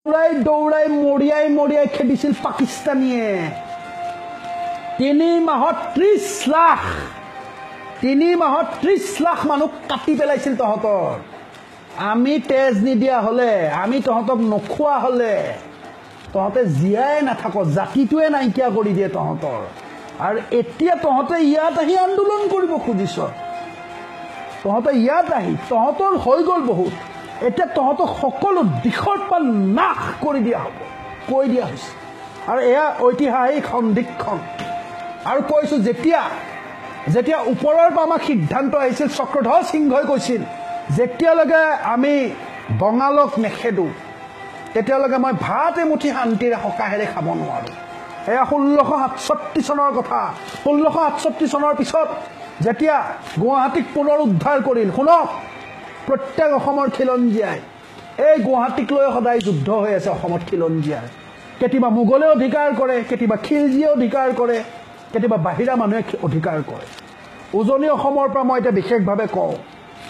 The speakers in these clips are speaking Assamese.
দৌৰাই মৰিয়াই খেদিছিল পাকিস্তানীয়ে 3 মাহত 30 লাখ 3 মাহত 30 লাখ মানুহ কাটি পেলাইছিল তহঁতৰ আমি তেজ নিদিয়া হলে আমি তহঁতক নখোৱা হলে তহঁতে জিয়াই নাথাক জাতিটোৱে নাইকিয়া কৰি দিয়ে তহঁতৰ আৰু এতিয়া তহঁতে ইয়াত আহি আন্দোলন কৰিব খুজিছ তহঁতে ইয়াত আহি তহঁতৰ হৈ গল বহুত এতিয়া তহঁতক সকলো দিশৰ পৰা নাশ কৰি দিয়া হ'ব কৈ দিয়া হৈছে আৰু এয়া ঐতিহাসিক সন্ধিক্ষণ আৰু কৈছো যেতিয়া ওপৰৰ পৰা আমাক সিদ্ধান্ত আহিছিল চক্ৰধৰ সিংহই কৈছিল যেতিয়ালৈকে আমি বঙালক নেখেদো তেতিয়ালৈকে মই ভাত এমুঠি শান্তিৰে সকাহেৰে খাব নোৱাৰো এয়া 1667 চনৰ কথা 1667 চনৰ পিছত যেতিয়া গুৱাহাটীক পুনৰ উদ্ধাৰ কৰিল শুনক প্ৰত্যেক অসমৰ খিলঞ্জীয়াই এই গুৱাহাটীক লৈ সদায় যুদ্ধ হৈ আছে অসমত খিলঞ্জীয়াৰ কেতিয়াবা মোগলে অধিকাৰ কৰে কেতিয়াবা খিলজীয়ে অধিকাৰ কৰে কেতিয়াবা বাহিৰা মানুহে অধিকাৰ কৰে উজনি অসমৰ পৰা মই এটা বিশেষভাৱে কওঁ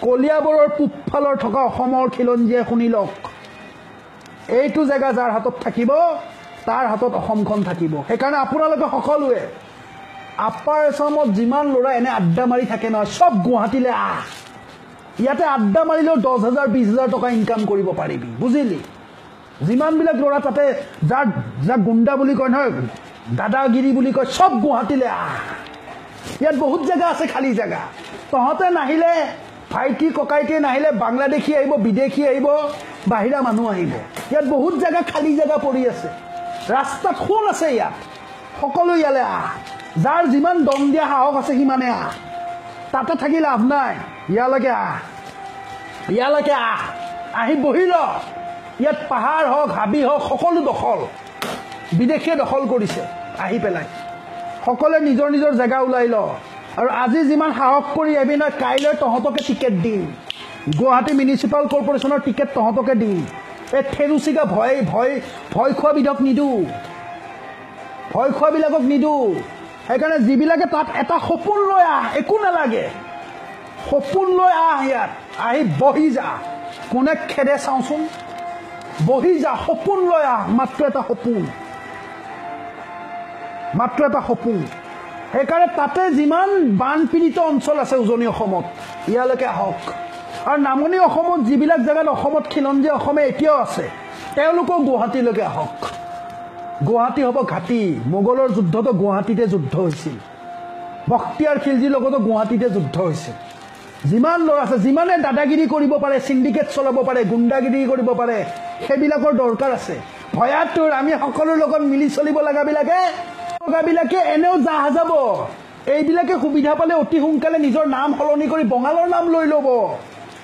কলিয়াবৰৰ পূবফালৰ থকা অসমৰ খিলঞ্জীয়ে শুনি লওক এইটো জায়গা যাৰ হাতত থাকিব তাৰ হাতত অসমখন থাকিব সেইকাৰণে আপোনালোকে সকলোৱে আপাৰ আসামত যিমান লৰা এনে আড্ডা মাৰি থাকে নহয় সব গুৱাহাটীলৈ আহ ইয়াতে আড্ডা মাৰিলেও 10,000 20,000 টকা ইনকাম কৰিব পাৰিবি বুজিলি যিমান বিলাক লৰা তাতে যাৰ গুণ্ডা বুলি কয় নহয় দাদাগিৰি বুলি কয় সব গুৱাহাটীলৈ আহ ইয়াত বহুত জায়গা আছে খালি জায়গা তহঁতে নাহিলে ভাইটি ককাইতে নাহিলে বাংলাদেশী আহিব বিদেশী আহিব বাহিৰা মানুহ আহিব ইয়াত বহুত জায়গা খালি জায়গা পৰি আছে ৰাস্তা খুন আছে ইয়াত সকলো ইয়ালে আহ যাৰ যিমান দম দিয়া সাহস আছে সিমানে আহ তাতে থাকি লাভ নাই ইয়ালৈকে আহ আহি বহিল ইয়াত পাহাৰ হওক হাবি হওক সকলো দখল বিদেশীয়ে দখল কৰিছে আহি পেলাই সকলে নিজৰ নিজৰ জায়গা ওলাই ল আৰু আজি যিমান সাহস কৰি আহিবি না কাইলৈ তহঁতকে টিকেট দিম গুৱাহাটী মিউনিচিপাল কৰ্পোৰেচনৰ টিকেট তহঁতকে দিম এই থেৰুচিকা ভয় খোৱা বিধক নিদো ভয় খোৱাবিলাকক নিদো সেইকাৰণে যিবিলাকে তাত এটা সপোন লৈ আহ একো নালাগে সপোন লৈ আহ ইয়াত আহি বহি যা কোনে খেদে চাওঁচোন বহি যা সপোন লৈ আহ মাত্ৰ এটা সপোন সেইকাৰণে তাতে যিমান বানপীড়িত অঞ্চল আছে উজনি অসমত ইয়ালৈকে আহক আৰু নামনি অসমত যিবিলাক জায়গাত অসমত খিলঞ্জীয়া অসমে এতিয়াও আছে তেওঁলোকক গুৱাহাটীলৈকে আহক গুৱাহাটী হ'ব ঘাটি মোগলৰ যুদ্ধতো গুৱাহাটীতে যুদ্ধ হৈছিল বখতিয়াৰ খিলজীৰ লগতো গুৱাহাটীতে যুদ্ধ হৈছিল যিমান ল'ৰা আছে যিমানে দাদাগিৰি কৰিব পাৰে সিন্ডিকেট চলাব পাৰে গুণ্ডাগিৰি কৰিব পাৰে সেইবিলাকৰ দৰকাৰ আছে ভয়াতুৰ আমি সকলোৰ লগত মিলি চলিব লগাবিলাকে এনেও যাব এইবিলাকে সুবিধা পালে অতি সোনকালে নিজৰ নাম সলনি কৰি বঙালৰ নাম লৈ ল'ব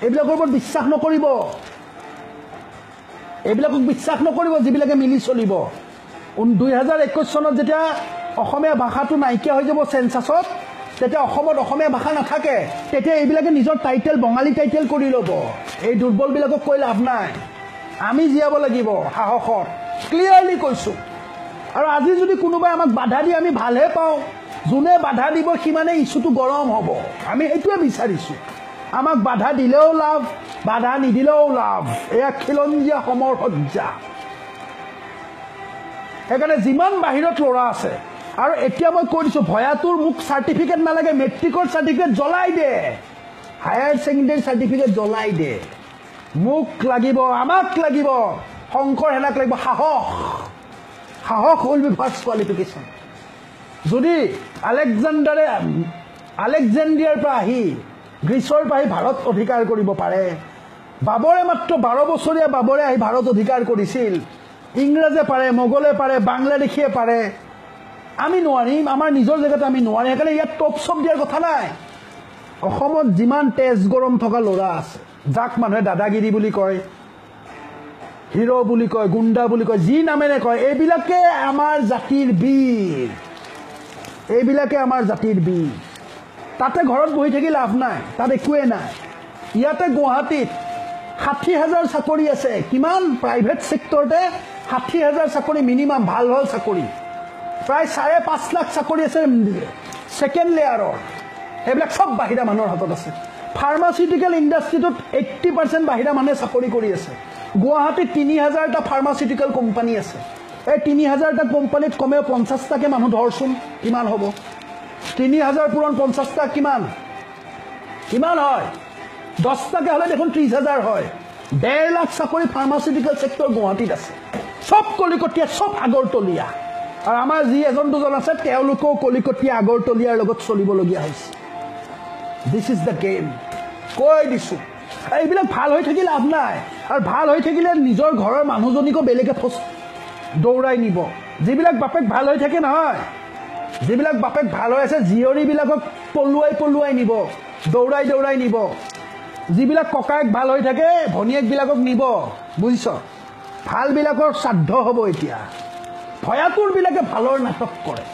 এইবিলাকৰ ওপৰত বিশ্বাস নকৰিব যিবিলাকে মিলি চলিব 2021 চনত যেতিয়া অসমীয়া ভাষাটো নাইকিয়া হৈ যাব সেন্সাছত তেতিয়া অসমত অসমীয়া ভাষা নাথাকে তেতিয়া এইবিলাকে নিজৰ টাইটেল বঙালী টাইটেল কৰি ল'ব এই দুৰ্বলবিলাকক কৈ লাভ নাই আমি জীয়াব লাগিব সাহসত ক্লিয়াৰলি কৈছো আৰু আজি যদি কোনোবাই আমাক বাধা দিয়ে আমি ভালহে পাওঁ যোনে বাধা দিব সিমানে ইছুটো গৰম হ'ব আমি এইটোৱে বিচাৰিছো আমাক বাধা দিলেও লাভ বাধা নিদিলেও লাভ এয়া খিলঞ্জীয়া সমৰ সজ্জা সেইকাৰণে যিমান বাহিৰত ল'ৰা আছে আৰু এতিয়া মই কৈ দিছো ভয়াতুৰ মোক চাৰ্টিফিকেট নালাগে মেট্ৰিকৰ চাৰ্টিফিকেট জ্বলাই দে হায়াৰ ছেকেণ্ডাৰী চাৰ্টিফিকেট জ্বলাই দে মোক লাগিব আমাক লাগিব শংকৰ হেনাক লাগিব সাহস উইল বি ফাৰ্ষ্ট কোৱালিফিকেশ্যন যদি আলেকজেণ্ডাৰিয়াৰ পৰা আহি গ্ৰীচৰ পৰা আহি ভাৰত অধিকাৰ কৰিব পাৰে বাবৰে মাত্ৰ 12 বছৰীয়া বাবৰে আহি ভাৰত অধিকাৰ কৰিছিল ইংৰাজে পাৰে মোগলে পাৰে বাংলাদেশীয়ে পাৰে আমি নোৱাৰিম আমাৰ নিজৰ জেগাত আমি নোৱাৰিম সেইকাৰণে ইয়াত টপ চপ দিয়াৰ কথা নাই অসমত যিমান তেজ গৰম থকা ল'ৰা আছে যাক মানুহে দাদাগিৰি বুলি কয় হিৰো বুলি কয় গুণ্ডা বুলি কয় যি নামেৰে কয় এইবিলাকে আমাৰ জাতিৰ বীৰ তাতে ঘৰত বহি থাকি লাভ নাই তাত একোৱে নাই ইয়াতে গুৱাহাটীত 60,000 চাকৰি আছে কিমান প্ৰাইভেট সেক্টৰতে 60,000 চাকৰি মিনিমাম ভাল চাকৰি প্ৰায় 5.5 লাখ চাকৰি আছে সেকেন্ড লেয়াৰৰ এইবিলাক সব বাহিৰা মানুহৰ হাতত আছে ফাৰ্মাচিউটিকেল ইণ্ডাষ্ট্ৰীটোত 80% বাহিৰা মানুহে চাকৰি কৰি আছে গুৱাহাটীত 3000টা ফাৰ্মাচিউটিকেল কোম্পানী আছে এই 3000টা কোম্পানীত কমেও 50টাকে মানুহ ধৰচোন কিমান হ'ব 3000 পূৰণ 50টা কিমান কিমান হয় 10টাকে হ'লে দেখোন 30000 হয় 1.5 লাখ চাকৰি ফাৰ্মাচিউটিকেল সেক্টৰ গুৱাহাটীত আছে সব কলিকতীয়া সব আগৰতলীয়া আৰু আমাৰ যি এজন দুজন আছে তেওঁলোকেও কলিকতীয়া আগৰতলীয়াৰ লগত চলিবলগীয়া হৈছে দিস ইজ দ্য গেম কৈ দিছো এইবিলাক ভাল হৈ থাকিলে লাভ নাই আৰু ভাল হৈ থাকিলে নিজৰ ঘৰৰ মানুহজনীকো বেলেগে দৌৰাই নিব যিবিলাক বাপেক ভাল হৈ থাকে নহয় যিবিলাক বাপেক ভাল হৈ আছে জীয়ৰীবিলাকক পলুৱাই নিব দৌৰাই নিব যিবিলাক ককায়েক ভাল হৈ থাকে ভনীয়েকবিলাকক নিব বুজিছ ভালবিলাকৰ শ্ৰাদ্ধ হ'ব এতিয়া ভয়াতুৰবিলাকে ভালৰ নাটক কৰে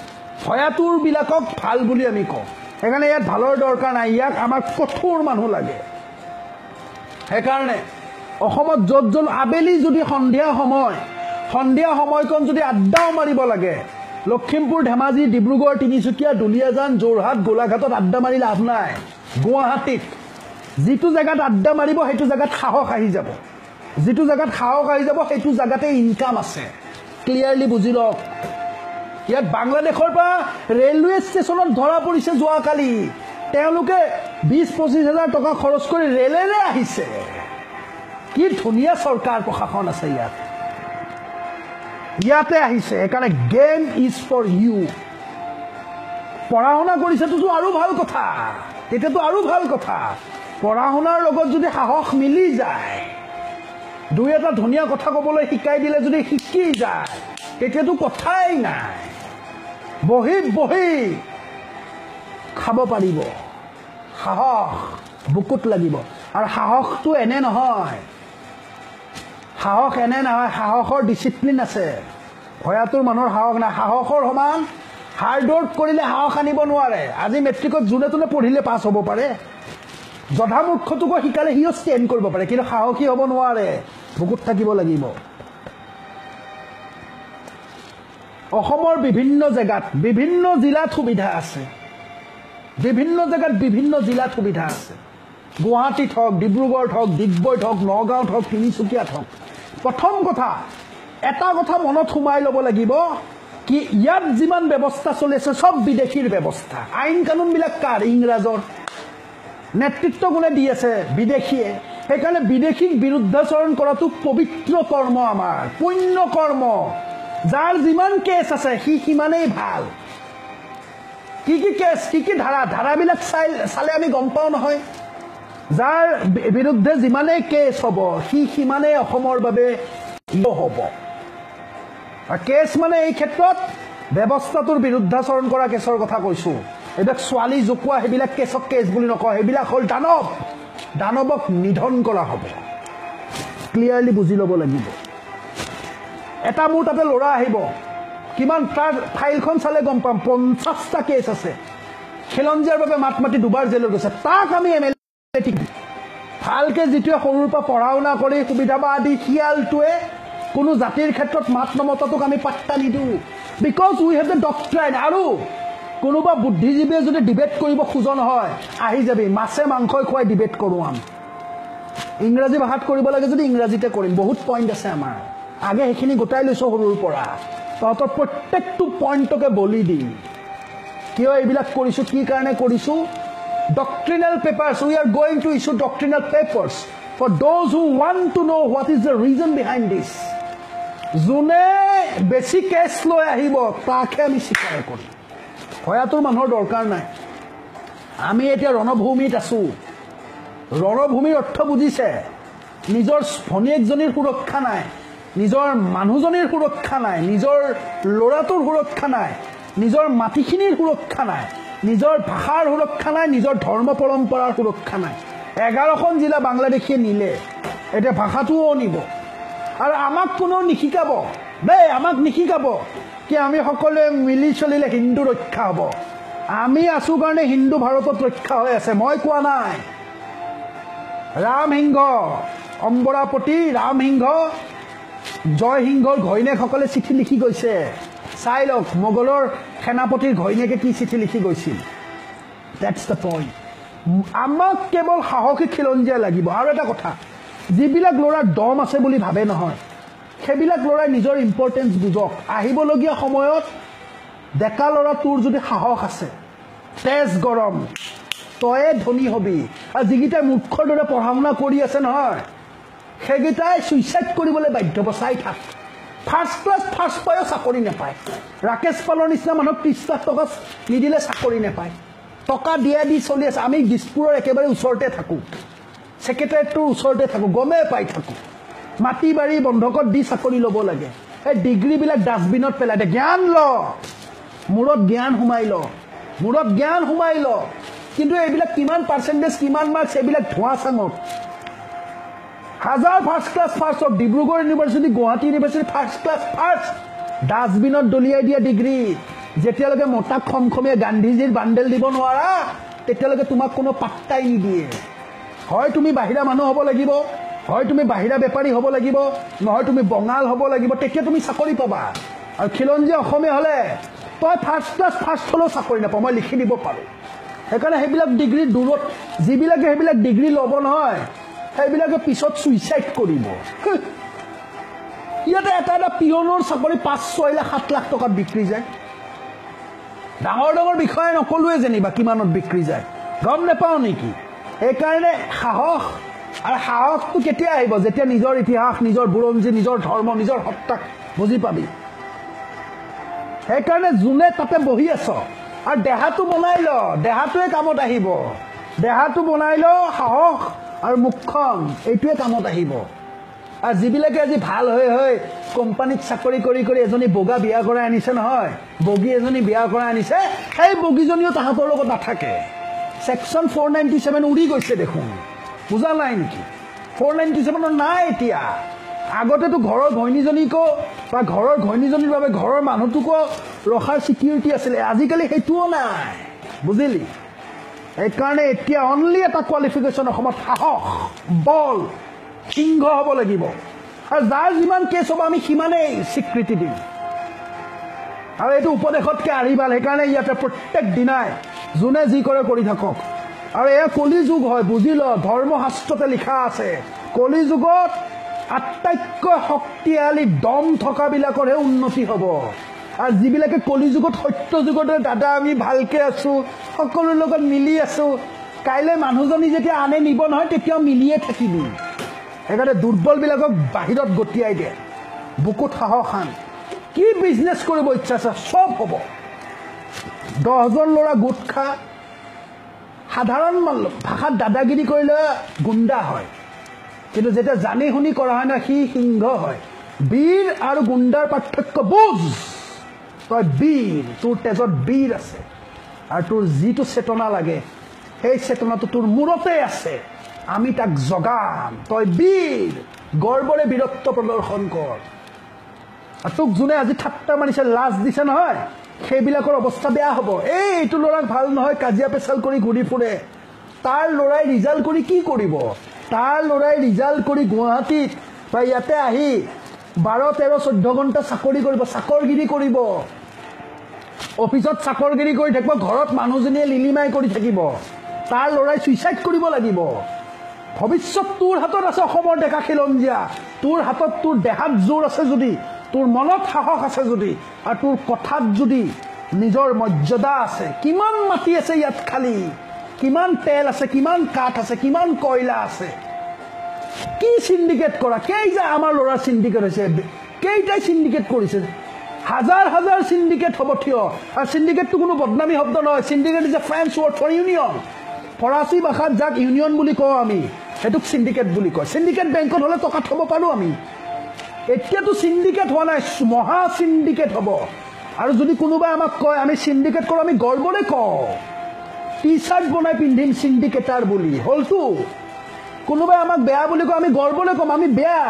ভয়াতুৰবিলাকক ভাল বুলি আমি কওঁ সেইকাৰণে ইয়াত ভালৰ দৰকাৰ নাই ইয়াক আমাক কঠোৰ মানুহ লাগে সেইকাৰণে অসমত য'ত আবেলি যদি সন্ধিয়া সময়কণ যদি আড্ডাও মাৰিব লাগে লখিমপুৰ ধেমাজি ডিব্ৰুগড় তিনিচুকীয়া দুলিয়াজান যোৰহাট গোলাঘাটত আড্ডা মাৰি লাভ নাই গুৱাহাটীত যিটো জায়গাত আড্ডা মাৰিব সেইটো জায়গাত সাহস আহি যাব যিটো জায়গাত সাহস আহি যাব সেইটো জায়গাতে ইনকাম আছে ক্লিয়াৰলি বুজি লওক ইয়াত বাংলাদেশৰ পৰা ৰেলৱে ষ্টেচনত ধৰা পৰিছে যোৱাকালি তেওঁলোকে 20-25 হাজাৰ টকা খৰচ কৰি ৰেলেৰে আহিছে কি ধুনীয়া চৰকাৰ প্ৰশাসন আছে ইয়াতে আহিছে সেইকাৰণে গেম ইজ ফৰ ইউ পঢ়া শুনা কৰিছেতো আৰু ভাল কথা তেতিয়াতো আৰু ভাল কথা পঢ়া শুনাৰ লগত যদি সাহস মিলি যায় দুই এটা ধুনীয়া কথা ক'বলৈ শিকাই দিলে যদি শিকি যায় তেতিয়াতো কথাই নাই বহি খাব পাৰিব সাহস বুকুত লাগিব আৰু সাহসটো এনে নহয় সাহসৰ ডিসিপ্লিন আছে ভয়াতুৰ মানুহৰ সাহস নাই সাহসৰ সমান হাৰ্ড ৱৰ্ক কৰিলে সাহস আনিব নোৱাৰে আজি মেট্ৰিকত যোনে পঢ়িলে পাছ হ'ব পাৰে জধামূৰ্খটোকো শিকালে সিও ষ্টেণ্ড কৰিব পাৰে কিন্তু সাহসী হ'ব নোৱাৰে বুকুত থাকিব লাগিব অসমৰ বিভিন্ন জেগাত বিভিন্ন জিলাত সুবিধা আছে বিভিন্ন জেগাত বিভিন্ন জিলাত সুবিধা আছে গুৱাহাটীত হওক ডিব্ৰুগড়ত হওক ডিগবৈত হওক নগাঁৱত হওক তিনিচুকীয়াত হওক প্ৰথম কথা এটা কথা মনত সোমাই ল'ব লাগিব কি ইয়াত যিমান ব্যৱস্থা চলি আছে সব বিদেশীৰ ব্যৱস্থা আইন কানুনবিলাক কাৰ ইংৰাজৰ নেতৃত্ব কোনে দি আছে বিদেশীয়ে সেইকাৰণে বিদেশীক বিৰুদ্ধাচৰণ কৰাটো পবিত্ৰ কৰ্ম আমাৰ পুণ্য কৰ্ম যাৰ যিমান কেছ আছে সি সিমানেই ভাল কি কেছ কি ধাৰাবিলাক চালে আমি গম পাওঁ নহয় যাৰ বিৰুদ্ধে যিমানেই কেছ হ'ব সি সিমানেই অসমৰ বাবে হ'ব আৰু কেছ মানে এই ক্ষেত্ৰত ব্যৱস্থাটোৰ বিৰুদ্ধাচৰণ কৰা কেছৰ কথা কৈছো এইবিলাক ছোৱালী জোকোৱা সেইবিলাক কেছক কেছ বুলি নকয় সেইবিলাক হ'ল দানৱক নিধন কৰা হ'ব ক্লিয়াৰলি বুজি ল'ব লাগিব এটা মোৰ তাতে ল'ৰা আহিব কিমান তাৰ ফাইলখন চালে গম পাম 50টা কেছ আছে খিলঞ্জীয়াৰ বাবে মাতি দুবাৰ জেলত গৈছে তাক আমি এমএলএ ভালকে যিটোৱে সৰুৰ পৰা পঢ়া শুনা কৰি সুবিধা বা আদি শিয়ালটোৱে কোনো জাতিৰ ক্ষেত্ৰত মাত নমতাটোক আমি পাত্তা নিদিওঁ বিকজ উই হেভ দ্য ডক্ট্ৰাইন আৰু কোনোবা বুদ্ধিজীৱীয়ে যদি ডিবেট কৰিব খোজো নহয় আহি যাবি মাছে মাংসই খুৱাই ডিবেট কৰোঁ আমি ইংৰাজী ভাষাত কৰিব লাগে যদি ইংৰাজীতে কৰিম বহুত পইণ্ট আছে আমাৰ আগে সেইখিনি গোটাই লৈছোঁ সৰুৰ পৰা তহঁতৰ প্ৰত্যেকটো পইণ্টকে বলি দি কিয় এইবিলাক কৰিছোঁ কি কাৰণে কৰিছোঁ doctrinal papers we are going to issue doctrinal papers for those who want to know what is the reason behind this june basic case loi ahibo taake ami sikar kori hoyatur manhor dorkar nai ami etia ronobhumit asu ronobhumir ortho bujise nijor phoniekjonir surokkha nai nijor manujonir surokkha nai nijor loratur surokkha nai nijor matikhinir surokkha nai নিজৰ ভাষাৰ সুৰক্ষা নাই নিজৰ ধৰ্ম পৰম্পৰাৰ সুৰক্ষা নাই 11খন জিলা বাংলাদেশে নিলে এটা ভাষাটোও নিব আৰু আমাক কোনো নিশিকাব দেই আমাক নিশিকাব কি আমি সকলোৱে মিলি চলিলে হিন্দু ৰক্ষা হ'ব আমি আছো কাৰণে হিন্দু ভাৰতত ৰক্ষা হৈ আছে মই কোৱা নাই ৰাম সিংহ অম্বৰাপতি ৰাম সিংহ জয় সিংহৰ ঘৈণীয়েকসকলে চিঠি লিখি গৈছে চাই লওক মোগলৰ সেনাপতিৰ ঘৈণীয়েকে কি চিঠি লিখি গৈছিল দ্যাটস দ্য পইণ্ট আমাক কেৱল সাহসী খিলঞ্জীয়া লাগিব আৰু এটা কথা যিবিলাক ল'ৰাৰ দম আছে বুলি ভাবে নহয় সেইবিলাক ল'ৰাই নিজৰ ইম্পৰ্টেঞ্চ বুজক আহিবলগীয়া সময়ত ডেকা ল'ৰা তোৰ যদি সাহস আছে তেজ গৰম তয়ে ধনী হবি আৰু যিকেইটাই মূৰ্খৰ দৰে পঢ়া শুনা কৰি আছে নহয় সেইকেইটাই সুইচাইড কৰিবলৈ বাধ্য হ'ব চাই থাক ফাৰ্ষ্ট ক্লাছ ফাৰ্ষ্ট পায়ো চাকৰি নাপায় ৰাকেশ পালৰ নিচিনা মানুহক 30 লাখ টকা নিদিলে চাকৰি নাপায় টকা দিয়া দি চলি আছে আমি দিছপুৰৰ একেবাৰে ওচৰতে থাকোঁ ছেক্ৰেটাৰিয়েটটোৰ ওচৰতে থাকোঁ গমে পাই থাকোঁ মাটি বাৰী বন্ধকত দি চাকৰি ল'ব লাগে এই ডিগ্ৰীবিলাক ডাষ্টবিনত পেলাই দে জ্ঞান ল মূৰত জ্ঞান সোমাই ল কিন্তু এইবিলাক কিমান পাৰ্চেণ্টেজ কিমান মাৰ্কছ এইবিলাক ধোঁৱা চাঙত হাজাৰ ফাৰ্ষ্ট ক্লাছ ফাৰ্ষ্ট হওক Dibrugarh university Guwahati university first class first ডাষ্টবিনত দলিয়াই দিয়া ডিগ্ৰী যেতিয়ালৈকে মোটাক খমখমীয়া গান্ধীজীৰ বাণ্ডেল দিব নোৱাৰা তেতিয়ালৈকে তোমাক কোনো পাত্তাই নিদিয়ে হয় তুমি বাহিৰা মানুহ হ'ব লাগিব হয় তুমি বাহিৰা বেপাৰী হ'ব লাগিব নহয় তুমি বঙাল হ'ব লাগিব তেতিয়া তুমি চাকৰি পাবা আৰু খিলঞ্জীয়া অসমীয়া হ'লে তই ফাৰ্ষ্ট ক্লাছ ফাৰ্ষ্ট হ'লেও চাকৰি নাপাওঁ মই লিখি দিব পাৰোঁ সেইকাৰণে সেইবিলাক ডিগ্ৰী দূৰত যিবিলাকে সেইবিলাক ডিগ্ৰী ল'ব নহয় সেইবিলাকে পিছত সুইচাইড কৰিব ইয়াতে এটা এটা পিয়নৰ চাকৰি 5-6 লাখ 7 লাখ টকাত বিক্ৰী যায় ডাঙৰ ডাঙৰ বিষয়ে নকলোৱে যেনিবা কিমানত বিক্ৰী যায় গম নাপাওঁ নেকি সেইকাৰণে সাহস আৰু সাহসটো কেতিয়া আহিব যেতিয়া নিজৰ ইতিহাস নিজৰ বুৰঞ্জী নিজৰ ধৰ্ম নিজৰ সত্তাক বুজি পাবি সেইকাৰণে যোনে তাতে বহি আছ আৰু দেহাটো বনাই ল দেহাটোৱে কামত আহিব দেহাটো বনাই ল সাহস আৰু মুখখন এইটোৱে কামত আহিব আৰু যিবিলাকে আজি ভাল হৈ কোম্পানীত চাকৰি কৰি এজনী বগা বিয়া কৰাই আনিছে নহয় বগী এজনী বিয়া কৰাই আনিছে সেই বগীজনীও তাহাঁতৰ লগত নাথাকে সেকশন 497 উৰি গৈছে দেখোন বুজা নাই নেকি 497 নাই এতিয়া আগতেতো ঘৰৰ ঘৈণীজনীকো বা ঘৰৰ ঘৈণীজনীৰ বাবে ঘৰৰ মানুহটোকো ৰখাৰ সিকিউৰিটি আছিলে আজিকালি সেইটোও নাই বুজিলি এইকাৰণে এতিয়া অনলি এটা কোৱালিফিকেশ্যন অসমত সাহস বল সিংহ হ'ব লাগিব আৰু যাৰ যিমান কেছ হ'ব আমি সিমানেই স্বীকৃতি দিম আৰু এইটো উপদেশতকৈ আৰিবাল সেইকাৰণে ইয়াতে প্ৰত্যেক দিনাই যোনে যি কৰে কৰি থাকক আৰু এয়া কলি যুগ হয় বুজি ল ধৰ্মশাস্ত্ৰতে লিখা আছে কলি যুগত আটাইতকৈ শক্তিশালী দম থকাবিলাকৰহে উন্নতি হ'ব আৰু যিবিলাকে কলি যুগত সত্য যুগতে দাদা আমি ভালকৈ আছোঁ সকলোৰ লগত মিলি আছোঁ কাইলৈ মানুহজনী যেতিয়া আনে নিব নহয় তেতিয়াও মিলিয়ে থাকিবি সেইকাৰণে দুৰ্বলবিলাকক বাহিৰত গতিয়াই দিয়ে বুকুত সাহস আন কি বিজনেছ কৰিব ইচ্ছা আছে চব হ'ব 10জন ল'ৰা গোট খা সাধাৰণ ভাষাত দাদাগিৰি কৰিলে গুণ্ডা হয় কিন্তু যেতিয়া জানি শুনি কৰা হয় না সি সিংহ হয় বীৰ আৰু গুণ্ডাৰ পাৰ্থক্য বুজ তই বীৰ তোৰ তেজত বীৰ আছে আৰু তোৰ যিটো চেতনা লাগে সেই চেতনাটো তোৰ মূৰতে আছে আমি তাক জগাম তই বীৰ গৰ্বৰে বীৰত্ব প্ৰদৰ্শন কৰ আৰু তোক যোনে আজি ঠাট্টা মাৰিছে লাজ দিছে নহয় সেইবিলাকৰ অৱস্থা বেয়া হ'ব এইটো ল'ৰাক ভাল নহয় কাজিয়া পেচাল কৰি ঘূৰি ফুৰে তাৰ ল'ৰাই ৰিজাল্ট কৰি কি কৰিব তাৰ ল'ৰাই ৰিজাল্ট কৰি গুৱাহাটীত বা ইয়াতে আহি 12-13-14 ঘণ্টা চাকৰি কৰিব চাকৰগিৰি কৰিব অফিচত চাকৰগিৰি কৰি থাকিব ঘৰত মানুহজনীয়ে লিলিমাই কৰি থাকিব তাৰ ল'ৰাই সুইচাইড কৰিব লাগিব ভৱিষ্যত তোৰ হাতত আছে অসমৰ ডেকা খিলঞ্জীয়া তোৰ হাতত তোৰ দেহাত জোৰ আছে যদি তোৰ মনত সাহস আছে যদি আৰু তোৰ কথাত যদি নিজৰ মৰ্যাদা আছে কিমান মাটি আছে ইয়াত খালি কিমান তেল আছে কিমান কাঠ আছে কিমান কয়লা আছে কি সিন্ডিকেট কৰা কেইটা আমাৰ ল'ৰা সিন্ডিকেট হৈছে কেইটাই সিন্ডিকেট কৰিছে হাজাৰ হাজাৰ সিন্ডিকেট হ'ব থিয় আৰু সিন্ডিকেটটো কোনো বদনামী শব্দ নহয় syndicate is a French word for union ফৰাচী ভাষাত যাক ইউনিয়ন বুলি কওঁ আমি সেইটোক সিন্ডিকেট বুলি কয় সিন্ডিকেট বেংকত হ'লে টকা থ'ব পাৰোঁ আমি এতিয়াতো সিন্ডিকেট হোৱা নাই মহা সিন্ডিকেট হ'ব আৰু যদি কোনোবাই আমাক কয় আমি সিন্ডিকেট কৰোঁ আমি গৰ্বৰে কওঁ টি চাৰ্ট বনাই পিন্ধিম সিন্ডিকেটাৰ বুলি হ'লতো কোনোবাই আমাক বেয়া বুলি কয় আমি গৰ্বৰে ক'ম আমি বেয়া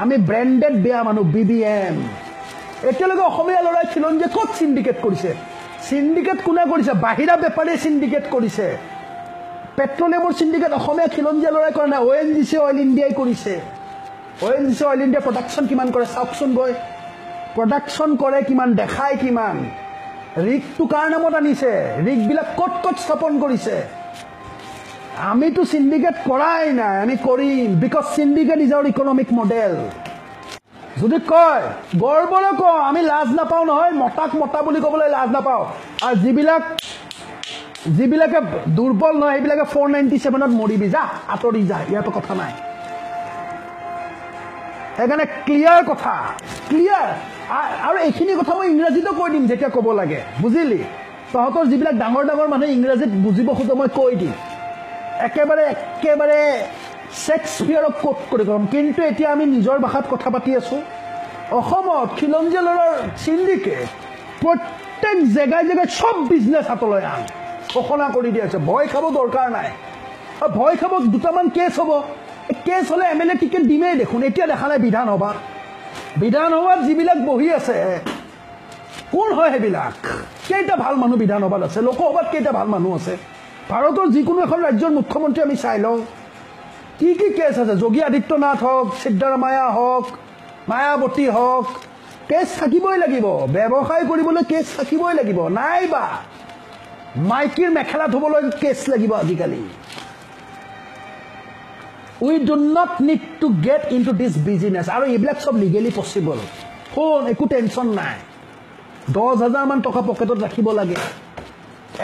আমি ব্ৰেণ্ডেড বেয়া মানুহ BBM এতিয়ালৈকে অসমীয়া ল'ৰাই খিলঞ্জীয়ে ক'ত সিন্ডিকেট কৰিছে সিন্ডিকেট কোনে কৰিছে বাহিৰা বেপাৰীয়ে সিন্ডিকেট কৰিছে পেট্ৰলিয়ামৰ সিন্ডিকেট অসমীয়া খিলঞ্জীয়া ল'ৰাই কৰা নাই ONGC অইল ইণ্ডিয়াই কৰিছে ONGC অইল ইণ্ডিয়া প্ৰডাকশ্যন কিমান কৰে চাওকচোন গৈ প্ৰডাকশ্যন কৰে কিমান দেখায় কিমান ৰিগটো কাৰ নামত আনিছে ৰিগবিলাক ক'ত ক'ত স্থাপন কৰিছে আমিতো সিন্ডিকেট কৰাই নাই, আমি কৰিম, because syndicate is our economic model. যদি কয় গৰ্বৰে কওঁ, আমি লাজ নাপাওঁ নহয়, মতাক মতা বুলি ক'বলৈ লাজ নাপাওঁ। আৰু যিবিলাকে দুৰ্বল নহয় সেইবিলাকে 497ত মৰিবি, যা আঁতৰি যা, ইয়াতো কথা নাই। সেইকাৰণে ক্লিয়াৰ কথা, ক্লিয়াৰ। আৰু এইখিনি কথা মই ইংৰাজীতো কৈ দিম যেতিয়া ক'ব লাগে, বুজিলি? তহঁতৰ যিবিলাক ডাঙৰ ডাঙৰ মানুহে ইংৰাজীত বুজিব খোজে মই কৈ দিম, একেবাৰে শ্বেক্সপিয়াৰক কোট কৰি ক'ম। কিন্তু এতিয়া আমি নিজৰ ভাষাত কথা পাতি আছোঁ। অসমত খিলঞ্জীয়া ল'ৰাৰ চিণ্ডিকেট প্ৰত্যেক জেগাই জেগাই চব বিজনেছ হাতলৈ আন ঘোষণা কৰি দিয়া হৈছে। ভয় খাব দৰকাৰ নাই। ভয় খাব, দুটামান কেছ হ'ব, কেছ হ'লে MLA টিকেট দিমেই দেখোন। এতিয়া দেখা নাই বিধানসভাত যিবিলাক বহি আছে, কোন হয় সেইবিলাক? কেইটা ভাল মানুহ বিধানসভাত আছে? লোকসভাত কেইটা ভাল মানুহ আছে? ভাৰতৰ যিকোনো এখন ৰাজ্যৰ মুখ্যমন্ত্ৰী আমি চাই লওঁ, কি কি কেছ আছে। যোগী আদিত্যনাথ হওক, সিদ্ধাৰামায়া হওক, মায়াৱতী হওক, কেছ থাকিবই লাগিব। ব্যৱসায় কৰিবলৈ কেছ থাকিবই লাগিব। নাইবা মাইকীৰ মেখেলা ধুবলৈ কেছ লাগিব আজিকালি। We do not need to get into this business. আৰু এইবিলাক চব লিগেলি পচিবল। শুন, একো টেনশ্যন নাই। 10,000 মান টকা পকেটত ৰাখিব লাগে,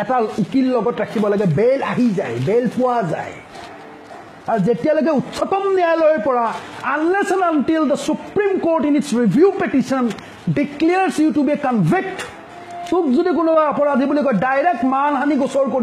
এটা উকিল লগত ৰাখিব লাগে, বেইল আহি যায়, বেইল পোৱা যায়। আৰু যেতিয়ালৈকে উচ্চতম ন্যায়ালয়ৰ পৰা unless and until the supreme court in its review petition declares you to be convict, তোক যদি কোনোবা অপৰাধী বুলি কয়, ডাইৰেক্ট মানহানি গোচৰ কৰি